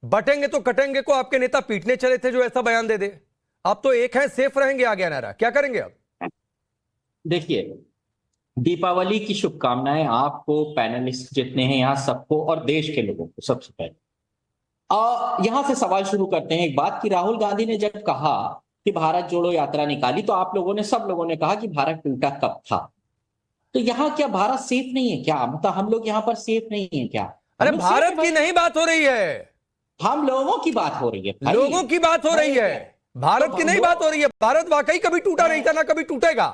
बटेंगे तो कटेंगे को आपके नेता पीटने चले थे जो ऐसा बयान दे दे। आप तो एक हैं, सेफ रहेंगे, आ गया नारा, क्या करेंगे अब? देखिए, दीपावली की शुभकामनाएं आपको, पैनलिस्ट जितने हैं यहाँ सबको और देश के लोगों को। सबसे पहले यहां से सवाल शुरू करते हैं एक बात कि राहुल गांधी ने जब कहा कि भारत जोड़ो यात्रा निकाली तो आप लोगों ने, सब लोगों ने कहा कि भारत टूटा कब था। तो यहाँ क्या भारत सेफ नहीं है क्या? मतलब हम लोग यहाँ पर सेफ नहीं है क्या? अरे भारत की नहीं बात हो रही है, हम लोगों की बात हो रही है भाई। लोगों की बात हो रही है, भारत की नहीं बात हो रही है। भारत वाकई कभी टूटा नहीं था, ना कभी टूटेगा।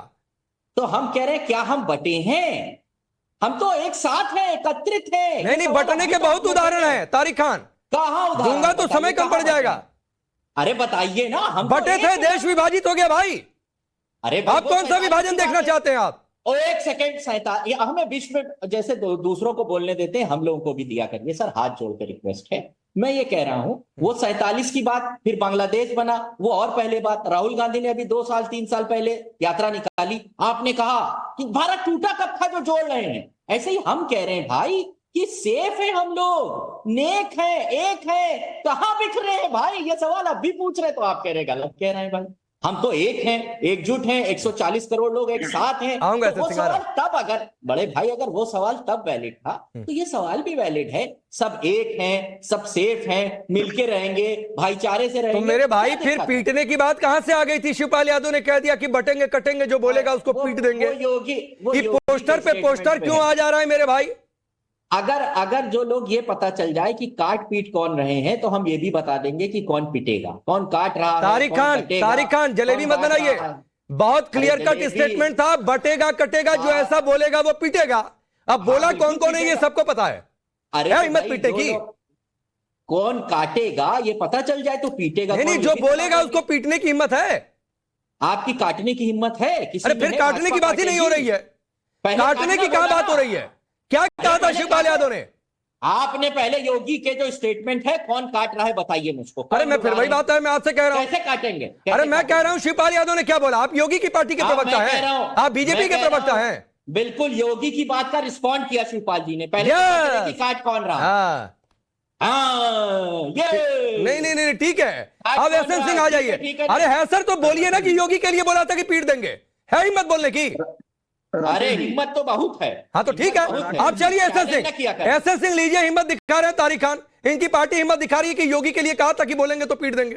तो हम कह रहे हैं क्या हम बटे हैं? हम तो एक साथ हैं, एकत्रित हैं। नहीं, बटने के बहुत उदाहरण है तारिक खान। कहां उदाहरण दूंगा तो समय कम पड़ जाएगा। अरे बताइए ना। हम बटे थे, देश विभाजित हो गया भाई। अरे आप कौन सा विभाजन देखना चाहते हैं आप? और एक सेकंड, 47 हमें विश्व में जैसे दूसरों को बोलने देते हैं, हम लोगों को भी दिया करिए सर, हाथ जोड़ कर रिक्वेस्ट है। मैं ये कह रहा हूं, वो 47 की बात, फिर बांग्लादेश बना, वो और पहले बात। राहुल गांधी ने अभी 2 साल 3 साल पहले यात्रा निकाली, आपने कहा कि भारत टूटा कब था जो जोड़ रहे हैं। ऐसे ही हम कह रहे हैं भाई कि सेफ है, हम लोग नेक है, एक है, कहां बिखरे हैं भाई? ये सवाल अब भी पूछ रहे तो आप कह रहे गलत कह रहे हैं भाई। हम तो एक हैं, एकजुट हैं, 140 करोड़ लोग एक साथ हैं। आऊंगा तो वो सवाल तब, अगर बड़े भाई अगर वो सवाल तब वैलिड था तो ये सवाल भी वैलिड है। सब एक हैं, सब सेफ हैं, मिलके रहेंगे, भाईचारे से रहेंगे। तो मेरे भाई फिर पीटने की बात कहां से आ गई थी? शिवपाल यादव ने कह दिया कि बटेंगे कटेंगे, जो बोलेगा उसको पीट देंगे। ये पोस्टर पे पोस्टर क्यों आ जा रहा है मेरे भाई? अगर जो लोग ये पता चल जाए कि काट पीट कौन रहे हैं तो हम ये भी बता देंगे कि कौन पीटेगा, कौन काट रहा है। तारिक खान जलेबी मत बनाइए, बहुत क्लियर कट स्टेटमेंट था, बटेगा कटेगा, जो ऐसा बोलेगा वो पीटेगा। अब बोला कौन कौन है ये सबको पता है। अरे हिम्मत पीटेगी, कौन काटेगा ये पता चल जाए तो पीटेगा। नहीं, जो बोलेगा उसको पीटने की हिम्मत है। आपकी काटने की हिम्मत है? अरे फिर काटने की बात ही नहीं हो रही है, काटने की कहां बात हो रही है? क्या कहा था शिवपाल यादव ने? आपने पहले योगी के जो स्टेटमेंट है, कौन काट रहा है बताइए मुझको। अरे मैं फिर वही बात है, मैं आपसे कह रहा हूं कैसे काटेंगे? अरे मैं कह रहा हूं शिवपाल यादव ने क्या बोला। आप योगी की पार्टी के प्रवक्ता हैं, आप बीजेपी के प्रवक्ता हैं। बिल्कुल योगी की बात का रिस्पॉन्ड किया शिवपाल जी ने पहले कि काट कौन रहा। नहीं, ठीक है। अब एसएन सिंह आ जाइए। अरे है सर, तो बोलिए ना कि योगी के लिए बोला था कि पीट देंगे, है हिम्मत बोलने की? अरे हिम्मत तो बहुत है। हाँ तो ठीक है, आप चलिए एसएन सिंह लीजिए, हिम्मत दिखा रहे हैं तारिक खान। इनकी पार्टी हिम्मत दिखा रही है कि योगी के लिए कहा था कि बोलेंगे तो पीट देंगे।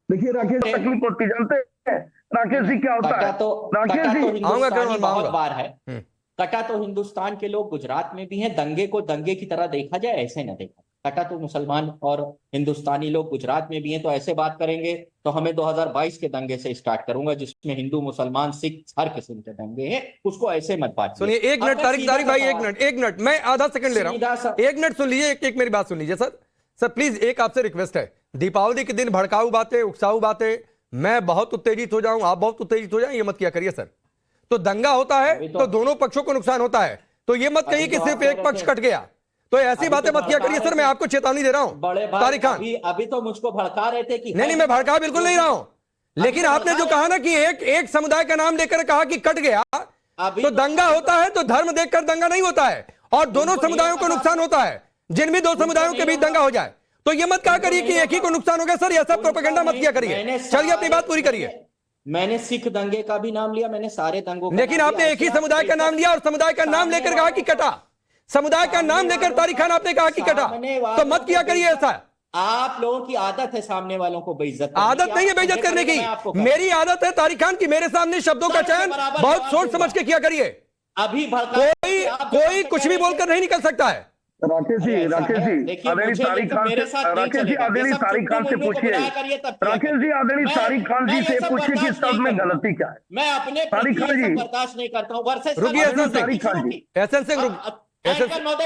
देखिए राकेश, तकलीफ होती जानते हैं राकेश जी क्या होता है? राकेश जी बहुत बार है, कटा तो हिंदुस्तान के लोग गुजरात में भी हैं। दंगे को दंगे की तरह देखा जाए, ऐसे ना देखा। कटा तो मुसलमान और हिंदुस्तानी लोग गुजरात में भी हैं। तो ऐसे बात करेंगे तो हमें 2022 के दंगे से स्टार्ट करूंगा, जिसमें हिंदू मुसलमान सिख हर किस्म के दंगे हैं। उसको ऐसे मत बात सुनिए। एक मिनट तारिक भाई, एक मिनट मैं आधा सेकंड ले रहा हूं, एक मिनट सुन लीजिए, एक मेरी बात सुन लीजिए सर प्लीज। एक आपसे रिक्वेस्ट है, दीपावली के दिन भड़काऊ बातें, उकसाऊ बातें, मैं बहुत उत्तेजित हो जाऊं, आप बहुत उत्तेजित हो जाएं, ये मत किया करिए सर। तो दंगा होता है तो दोनों पक्षों को नुकसान होता है, तो ये मत कहिए कि सिर्फ एक पक्ष कट गया। तो ऐसी बातें मत किया करिए सर, मैं आपको चेतावनी दे रहा हूं तारिक खान। अभी तो मुझको भड़का रहे थे कि नहीं, मैं भड़का बिल्कुल नहीं रहा हूं, लेकिन आपने जो कहा ना कि एक समुदाय का नाम लेकर कहा कि कट गया, तो दंगा होता है तो धर्म देखकर दंगा नहीं होता है, और दोनों समुदायों को नुकसान होता है। जिन भी दो समुदायों के बीच दंगा हो जाए तो ये मत कहा करिए कि एक ही को नुकसान हो गया सर, ये सब प्रोपेगेंडा मत किया करिए। चलिए अपनी बात पूरी करिए। मैंने सिख दंगे का भी नाम लिया, मैंने सारे दंगों का, लेकिन आपने एक ही समुदाय का नाम लिया और समुदाय का नाम लेकर कहा कि कटा। समुदाय का नाम लेकर तारिक खान आपने कहा कि कटा, तो मत किया करिए ऐसा। आप लोगों की आदत है सामने वालों को बेइज्जत। आदत नहीं है बेइज्जत करने की, मेरी आदत है तारिक खान की मेरे सामने शब्दों का चयन बहुत सोच समझ के किया करिए। अभी कोई कुछ भी बोलकर नहीं निकल सकता है। राकेश जी आदरणीय तारिक खान से, राकेश जी आदरणीय तारिक खान से पूछिए, राकेश जी आदरणीय तारिक खान जी से पूछिए कि शब्द में गलती क्या है। मैं अपने तारिक खान जी बर्दाश्त नहीं करता हूँ। रुकिए तारिक खान जी,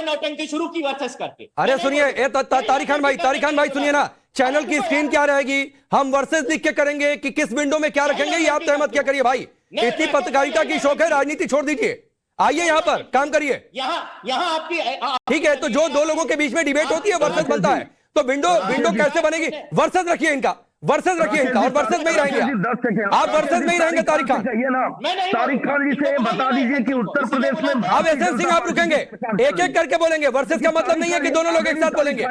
नौटंकी शुरू की वर्सेस करके। अरे सुनिए तारिक खान भाई सुनिए ना, चैनल की स्क्रीन क्या रहेगी, हम वर्सेस लिख के करेंगे कि किस विंडो में क्या रखेंगे, ये आप तय मत क्या करिए भाई। इतनी पत्रकारिता की शौक है, राजनीति छोड़ दीजिए, आइए यहाँ पर काम करिए। यहाँ आपकी ठीक है, तो जो दो लोगों के बीच में डिबेट होती है वर्सेस बनता है, तो विंडो कैसे बनेगी? वर्सेस रखिए इनका, वर्सेस रखिए इनका, और वर्सेस में ही रहेंगे आप वर्सेस में ही रहेंगे तारिक खान। तारिक खान जी से बता दीजिए कि उत्तर प्रदेश में अब एसएन सिंह आप रुकेंगे, एक एक करके बोलेंगे। वर्सेस का मतलब नहीं है कि दोनों लोग एक साथ बोलेंगे।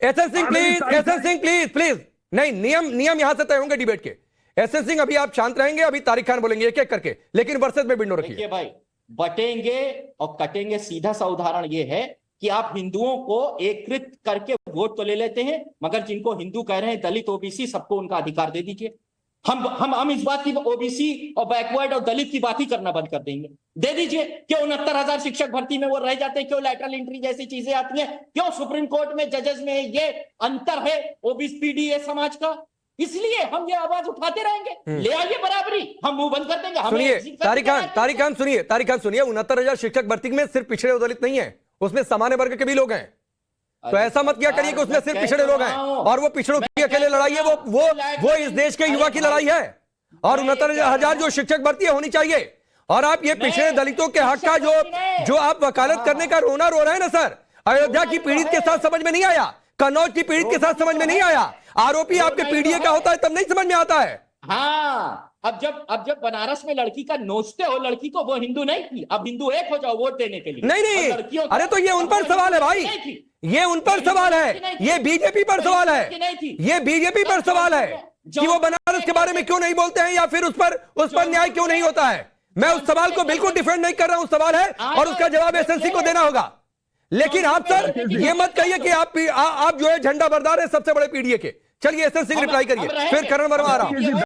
S N Singh please, S N Singh please please. नहीं, नियम यहां से तय होंगे डिबेट के। एसएन सिंह अभी आप शांत रहेंगे, अभी तारिक खान बोलेंगे एक एक करके, लेकिन वर्सेस में विंडो रखिए। भाई बटेंगे और कटेंगे, सीधा सा उदाहरण ये है कि आप हिंदुओं को एकत्रित करके वोट तो ले लेते हैं, मगर जिनको हिंदू कह रहे हैं, दलित ओबीसी, सबको उनका अधिकार दे दीजिए। हम इस बात की, ओबीसी और बैकवर्ड और दलित की बात ही करना बंद कर देंगे। दे दीजिए। क्यों 69,000 शिक्षक भर्ती में वो रह जाते हैं? क्यों लैटरल एंट्री जैसी चीजें आती हैं? क्यों सुप्रीम कोर्ट में जजेस में ये अंतर है ओबीसी पीडीए समाज का? इसलिए हम ये आवाज उठाते रहेंगे। ले आइए बराबरी, हम मुंह बंद कर देंगे। सुनिए तारिक खान सुनिए, तारिक खान सुनिए, 69,000 शिक्षक भर्ती में सिर्फ पिछड़े और दलित नहीं है, उसमें सामान्य वर्ग के भी लोग हैं। तो ऐसा मत किया करिए कि उसमें सिर्फ पिछड़े लोग हैं, और वो पिछड़ों की अकेले लड़ाई है। वो इस देश के युवा की लड़ाई है, और 69,000 जो शिक्षक भर्ती होनी चाहिए। और आप ये पिछड़े दलितों के हक का जो आप वकालत करने का रोना रो रहे हैं ना सर, अयोध्या की पीड़ित के साथ समझ में नहीं आया, कन्नौज की पीड़ित के साथ समझ में नहीं आया, आरोपी आपके पीडीए का होता है तब नहीं समझ में आता है। हाँ, अब जब बनारस में लड़की का नोचते हो लड़की को, वो हिंदू नहीं थी। अब हिंदू एक हो जाओ वोट देने के लिए। नहीं, अरे तो ये उन पर सवाल है भाई, ये उन पर सवाल है, ये बीजेपी पर सवाल है, ये बीजेपी पर सवाल है कि वो बनारस के बारे में क्यों नहीं बोलते हैं, या फिर उस पर न्याय क्यों नहीं होता है। मैं उस सवाल को बिल्कुल डिफेंड नहीं कर रहा हूं, सवाल है और उसका जवाब एसएनसी को देना होगा। लेकिन आप सर ये मत कहिए कि आप जो है झंडा बरदार है सबसे बड़े पीडीए के। चलिए एसएन सिंह रिप्लाई करिए, फिर करण वर्मा आ रहा हूं।